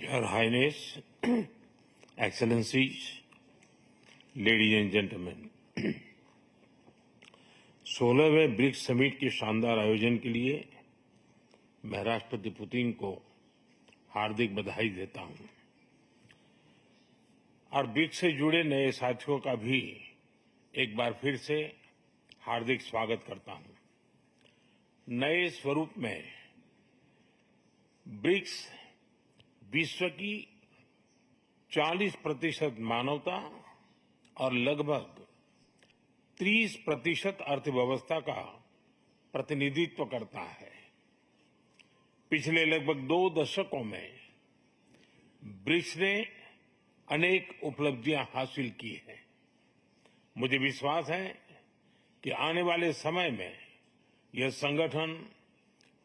Your Highness, Excellencies, ladies and gentlemen, 16वें BRICS summit के शानदार आयोजन के लिए मैं राष्ट्रपति पुतिन को हार्दिक बधाई देता हूं और ब्रिक्स से जुड़े नए साथियों का भी एक बार फिर से हार्दिक स्वागत करता हूं। नए स्वरूप में ब्रिक्स विश्व की 40% मानवता और लगभग 30% अर्थव्यवस्था का प्रतिनिधित्व करता है। पिछले लगभग 2 दशकों में ब्रिक्स ने अनेक उपलब्धियां हासिल की हैं। मुझे विश्वास है कि आने वाले समय में यह संगठन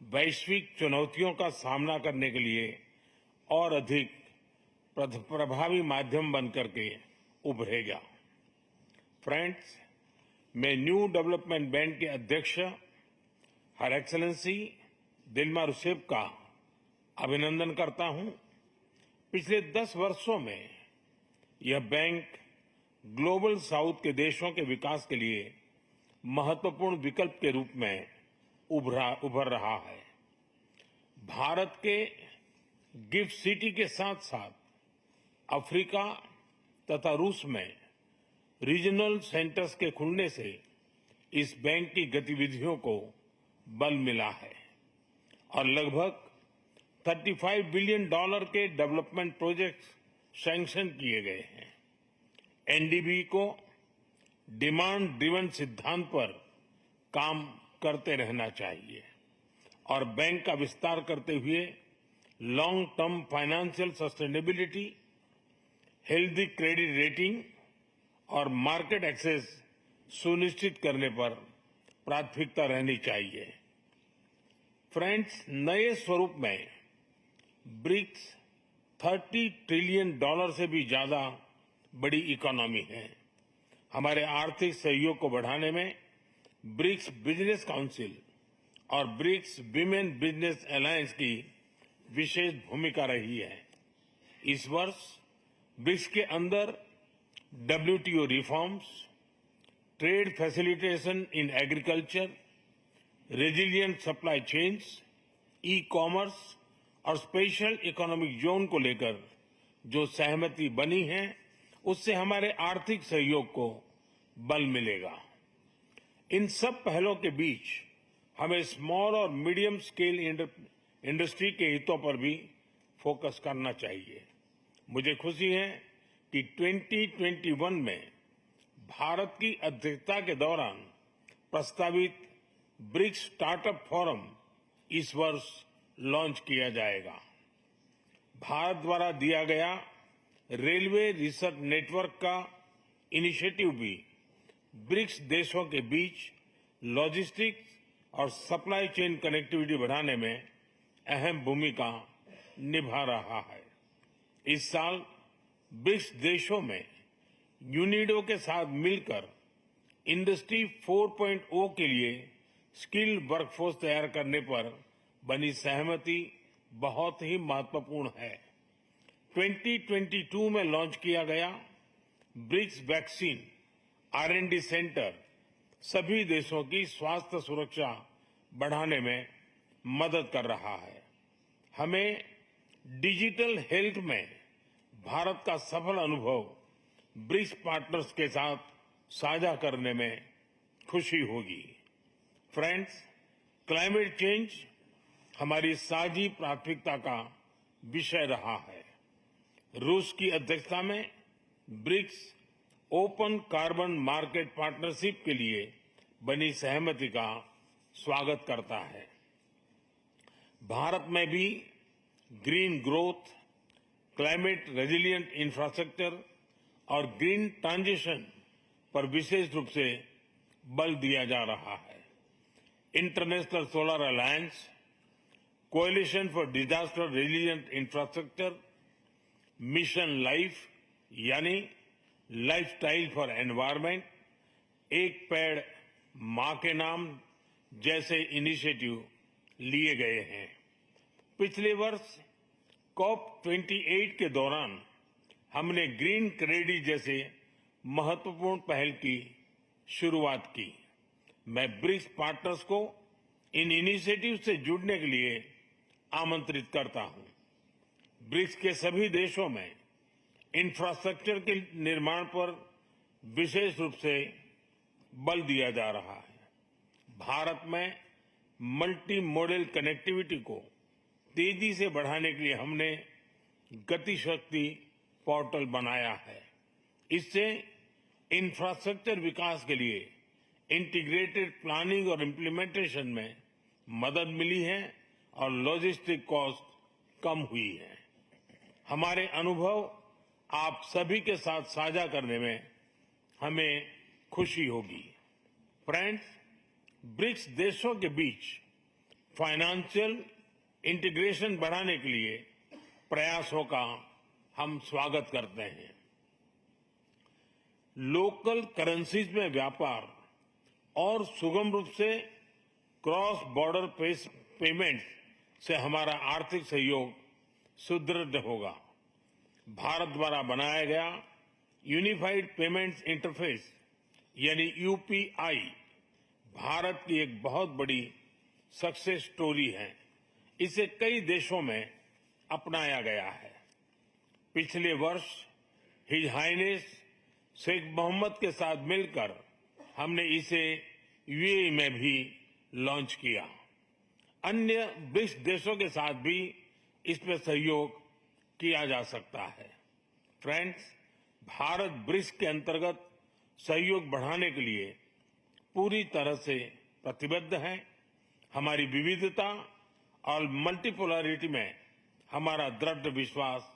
वैश्विक चुनौतियों का सामना करने के लिए और अधिक प्रभावी माध्यम बनकर के उभरेगा। फ्रेंड्स, मैं न्यू डेवलपमेंट बैंक के अध्यक्ष हर एक्सेलेंसी दिल्मा रूसेफ का अभिनंदन करता हूं। पिछले 10 वर्षों में यह बैंक ग्लोबल साउथ के देशों के विकास के लिए महत्वपूर्ण विकल्प के रूप में उभर रहा है। भारत के गिफ्ट सिटी के साथ साथ अफ्रीका तथा रूस में रीजनल सेंटर्स के खुलने से इस बैंक की गतिविधियों को बल मिला है और लगभग $35 बिलियन के डेवलपमेंट प्रोजेक्ट्स सैंक्शन किए गए हैं। एनडीबी को डिमांड ड्रिवन सिद्धांत पर काम करते रहना चाहिए और बैंक का विस्तार करते हुए long term financial sustainability, healthy credit rating और मार्केट एक्सेस सुनिश्चित करने पर प्राथमिकता रहनी चाहिए। फ्रेंड्स, नए स्वरूप में ब्रिक्स $30 ट्रिलियन से भी ज्यादा बड़ी इकोनॉमी है। हमारे आर्थिक सहयोग को बढ़ाने में ब्रिक्स बिजनेस काउंसिल और ब्रिक्स विमेन बिजनेस अलायंस की विशेष भूमिका रही है। इस वर्ष ब्रिक्स के अंदर WTO reforms, trade facilitation in agriculture, resilient supply chains, e commerce और स्पेशल इकोनॉमिक जोन को लेकर जो सहमति बनी है, उससे हमारे आर्थिक सहयोग को बल मिलेगा। इन सब पहलों के बीच हमें स्मॉल और मीडियम स्केल इंडस्ट्री के हितों पर भी फोकस करना चाहिए। मुझे खुशी है कि 2021 में भारत की अध्यक्षता के दौरान प्रस्तावित ब्रिक्स स्टार्टअप फोरम इस वर्ष लॉन्च किया जाएगा। भारत द्वारा दिया गया रेलवे रिसर्च नेटवर्क का इनिशिएटिव भी ब्रिक्स देशों के बीच लॉजिस्टिक्स और सप्लाई चेन कनेक्टिविटी बढ़ाने में अहम भूमिका निभा रहा है। इस साल ब्रिक्स देशों में यूनिडो के साथ मिलकर इंडस्ट्री 4.0 के लिए स्किल्ड वर्कफोर्स तैयार करने पर बनी सहमति बहुत ही महत्वपूर्ण है। 2022 में लॉन्च किया गया ब्रिक्स वैक्सीन R&D सेंटर सभी देशों की स्वास्थ्य सुरक्षा बढ़ाने में मदद कर रहा है। हमें डिजिटल हेल्थ में भारत का सफल अनुभव ब्रिक्स पार्टनर्स के साथ साझा करने में खुशी होगी। फ्रेंड्स, क्लाइमेट चेंज हमारी साझी प्राथमिकता का विषय रहा है। रूस की अध्यक्षता में BRICS open carbon market partnership के लिए बनी सहमति का स्वागत करता है। भारत में भी green growth, climate resilient infrastructure और ग्रीन ट्रांजिशन पर विशेष रूप से बल दिया जा रहा है। International solar alliance, coalition for disaster resilient infrastructure, mission life यानी लाइफस्टाइल फॉर एनवायरमेंट, एक पेड़ मां के नाम जैसे इनिशिएटिव लिए गए हैं। पिछले वर्ष COP28 के दौरान हमने ग्रीन क्रेडिट जैसे महत्वपूर्ण पहल की शुरुआत की। मैं ब्रिक्स पार्टनर्स को इन इनिशिएटिव से जुड़ने के लिए आमंत्रित करता हूं। ब्रिक्स के सभी देशों में इंफ्रास्ट्रक्चर के निर्माण पर विशेष रूप से बल दिया जा रहा है। भारत में मल्टी मॉडल कनेक्टिविटी को तेजी से बढ़ाने के लिए हमने गति शक्ति पोर्टल बनाया है। इससे इंफ्रास्ट्रक्चर विकास के लिए इंटीग्रेटेड प्लानिंग और इम्प्लीमेंटेशन में मदद मिली है और लॉजिस्टिक कॉस्ट कम हुई है। हमारे अनुभव आप सभी के साथ साझा करने में हमें खुशी होगी। फ्रेंड्स, ब्रिक्स देशों के बीच फाइनेंशियल इंटीग्रेशन बढ़ाने के लिए प्रयासों का हम स्वागत करते हैं। लोकल करेंसीज में व्यापार और सुगम रूप से क्रॉस बॉर्डर पेमेंट से हमारा आर्थिक सहयोग सुदृढ़ होगा। भारत द्वारा बनाया गया यूनिफाइड पेमेंट्स इंटरफेस यानी यूपीआई भारत की एक बहुत बड़ी सक्सेस स्टोरी है। इसे कई देशों में अपनाया गया है। पिछले वर्ष हिज हाइनेस शेख मोहम्मद के साथ मिलकर हमने इसे यूएई में भी लॉन्च किया। अन्य ब्रिक्स देशों के साथ भी इसमें सहयोग किया जा सकता है। फ्रेंड्स, भारत ब्रिक्स के अंतर्गत सहयोग बढ़ाने के लिए पूरी तरह से प्रतिबद्ध है। हमारी विविधता और मल्टीपोलरिटी में हमारा दृढ़ विश्वास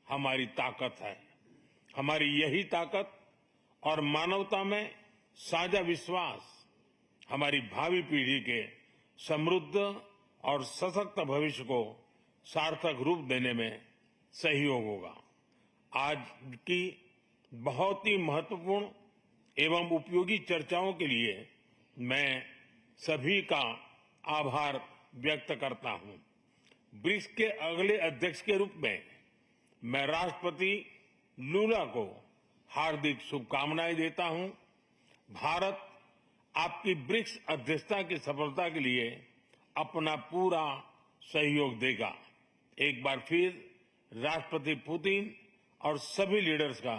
हमारी ताकत है। हमारी यही ताकत और मानवता में साझा विश्वास हमारी भावी पीढ़ी के समृद्ध और सशक्त भविष्य को सार्थक रूप देने में सहयोग होगा। आज की बहुत ही महत्वपूर्ण एवं उपयोगी चर्चाओं के लिए मैं सभी का आभार व्यक्त करता हूं। ब्रिक्स के अगले अध्यक्ष के रूप में मैं राष्ट्रपति लूला को हार्दिक शुभकामनाएं देता हूं। भारत आपकी ब्रिक्स अध्यक्षता की सफलता के लिए अपना पूरा सहयोग देगा। एक बार फिर राष्ट्रपति पुतिन और सभी लीडर्स का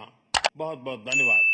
बहुत बहुत धन्यवाद।